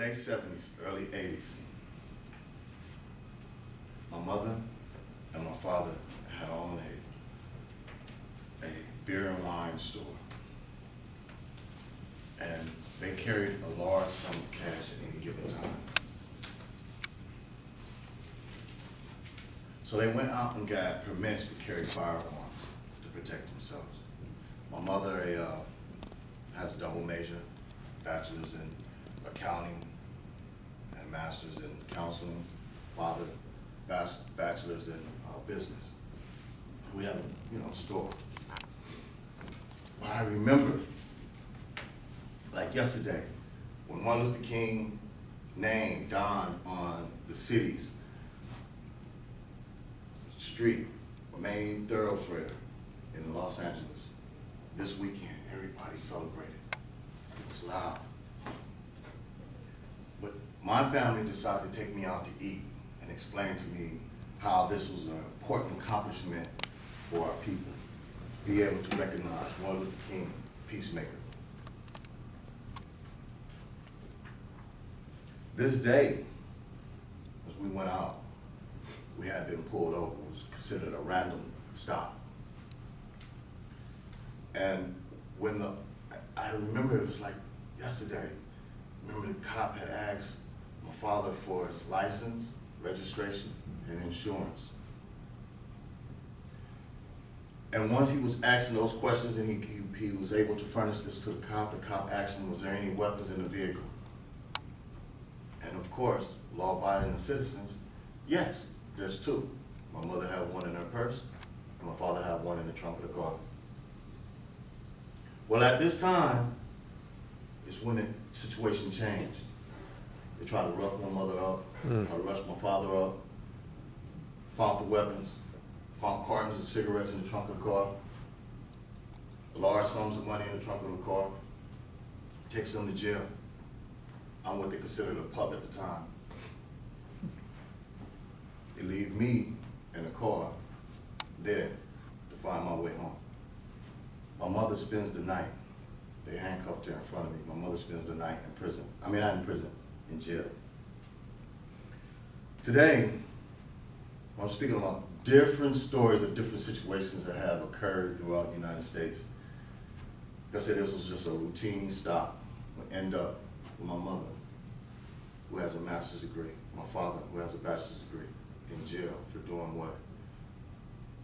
late 70s, early 80s, my mother and my father had owned a beer and wine store. And they carried a large sum of cash at any given time. So they went out and got permits to carry firearms to protect themselves. My mother has a double major, bachelor's in accounting and master's in counseling. Father, bachelor's in business. We have a store. But I remember, like yesterday, when Martin Luther King name dawned on the city's street, or main thoroughfare in Los Angeles. This weekend, everybody celebrated. It was loud. But my family decided to take me out to eat and explain to me how this was an important accomplishment for our people, be able to recognize Martin Luther King, peacemaker. This day, as we went out, we had been pulled over. It was considered a random stop. And when I remember it was like yesterday, I remember the cop had asked my father for his license, registration, and insurance. And once he was asking those questions and he was able to furnish this to the cop asked him, was there any weapons in the vehicle? And of course, law-abiding citizens, yes, there's two. My mother had one in her purse, and my father had one in the trunk of the car. Well, at this time, is when the situation changed. They tried to rough my mother up, tried to rush my father up, found the weapons, found cartons of cigarettes in the trunk of the car, large sums of money in the trunk of the car, takes them to jail. I'm what they considered a pup at the time. They leave me in the car there to find my way home. My mother spends the night. They handcuffed her in front of me. My mother spends the night in prison. I mean, not in prison, in jail. Today, I'm speaking about different stories of different situations that have occurred throughout the United States. Like I said, this was just a routine stop. We end up with my mother, who has a master's degree, my father, who has a bachelor's degree, in jail for doing what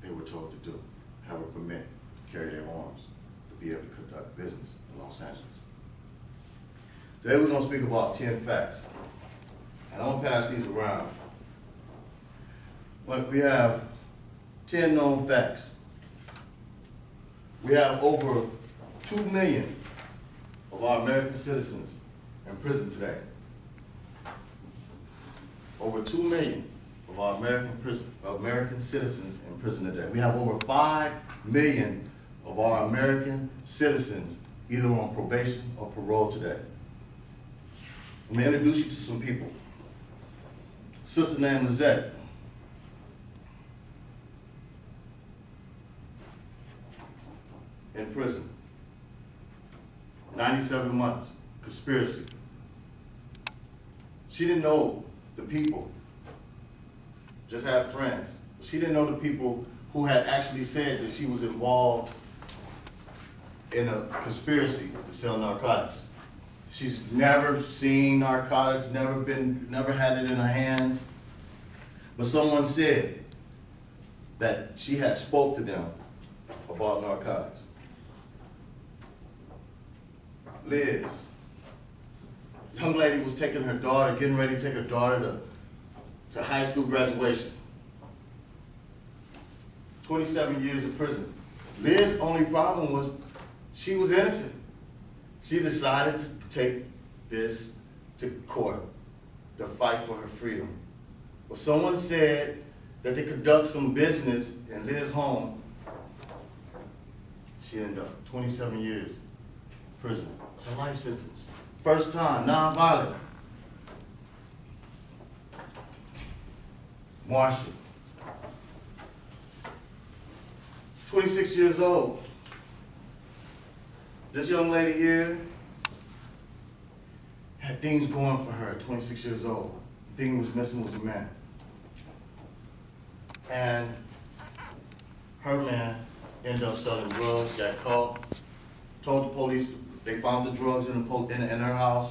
they were told to do, have a permit to carry their arms, to be able to conduct business in Los Angeles. Today we're going to speak about 10 facts. And I'm going to pass these around. But we have 10 known facts. We have over 2 million of our American citizens in prison today. Over 2 million of our American citizens in prison today. We have over 5 million of our American citizens either on probation or parole today. Let me introduce you to some people. Sister named Lizette. In prison. 97 months. Conspiracy. She didn't know the people. Just had friends. She didn't know the people who had actually said that she was involved in a conspiracy to sell narcotics. She's never seen narcotics, never had it in her hands. But someone said that she had spoke to them about narcotics. Liz, young lady was taking her daughter, getting ready to take her daughter to high school graduation. 27 years in prison. Liz's only problem was she was innocent. She decided to take this to court to fight for her freedom. But someone said that to conduct some business in Liz's home, she ended up 27 years in prison. It's a life sentence. First time, non-violent. Marshall, 26 years old. This young lady here had things going for her, 26 years old. The thing was missing was a man. And her man ended up selling drugs, got caught, told the police they found the drugs in her house,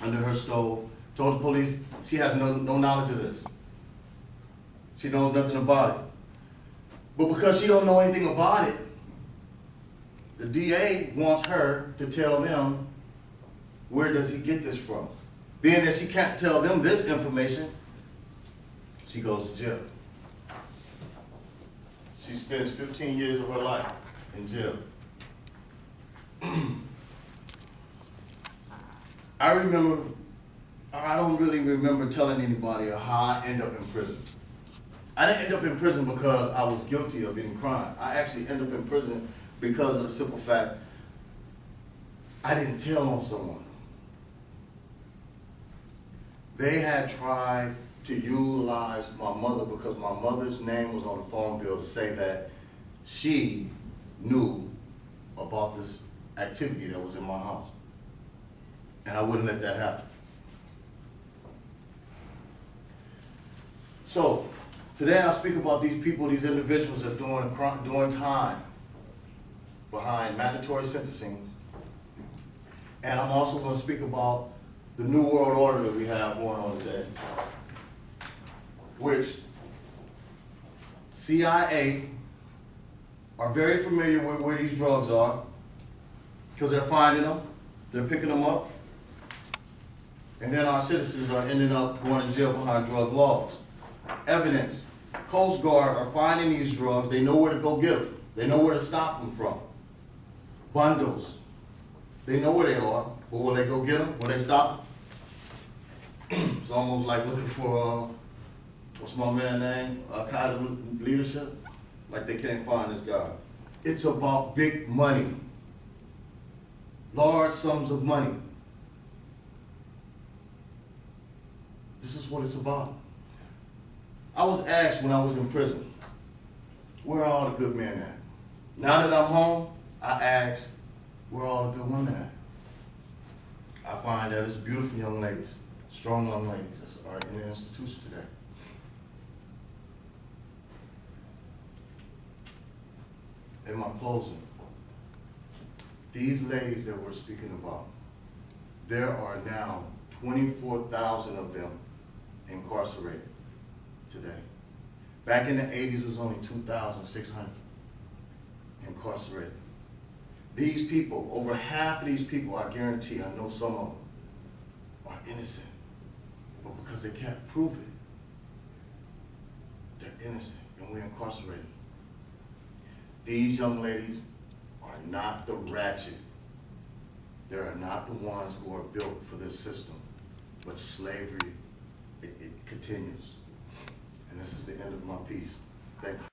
under her stove, told the police she has no knowledge of this. She knows nothing about it. But because she don't know anything about it, the DA wants her to tell them, where does he get this from? Being that she can't tell them this information, she goes to jail. She spends 15 years of her life in jail. I don't really remember telling anybody how I ended up in prison. I didn't end up in prison because I was guilty of any crime. I actually ended up in prison because of the simple fact I didn't tell on someone. They had tried to utilize my mother because my mother's name was on the phone bill to say that she knew about this activity that was in my house. And I wouldn't let that happen. So, today I'll speak about these people, these individuals that are doing time behind mandatory sentencing. And I'm also going to speak about the New World Order that we have going on today, which CIA are very familiar with where these drugs are because they're finding them, they're picking them up, and then our citizens are ending up going to jail behind drug laws. Evidence. Coast Guard are finding these drugs. They know where to go get them. They know where to stop them from. Bundles. They know where they are, but will they go get them? Will they stop them? It's almost like looking for, what's my man's name? Aqili leadership. Like they can't find this guy. It's about big money. Large sums of money. This is what it's about. I was asked when I was in prison, where are all the good men at? Now that I'm home, I ask, where are all the good women at? I find that it's beautiful young ladies, strong young ladies that are in the institution today. In my closing, these ladies that we're speaking about, there are now 24,000 of them incarcerated today. Back in the 80s, it was only 2,600 incarcerated. These people, over half of these people, I guarantee, I know some of them, are innocent. But because they can't prove it, they're innocent, and we incarcerate them. These young ladies are not the ratchet. They are not the ones who are built for this system. But slavery, it continues. And this is the end of my piece. Thank you.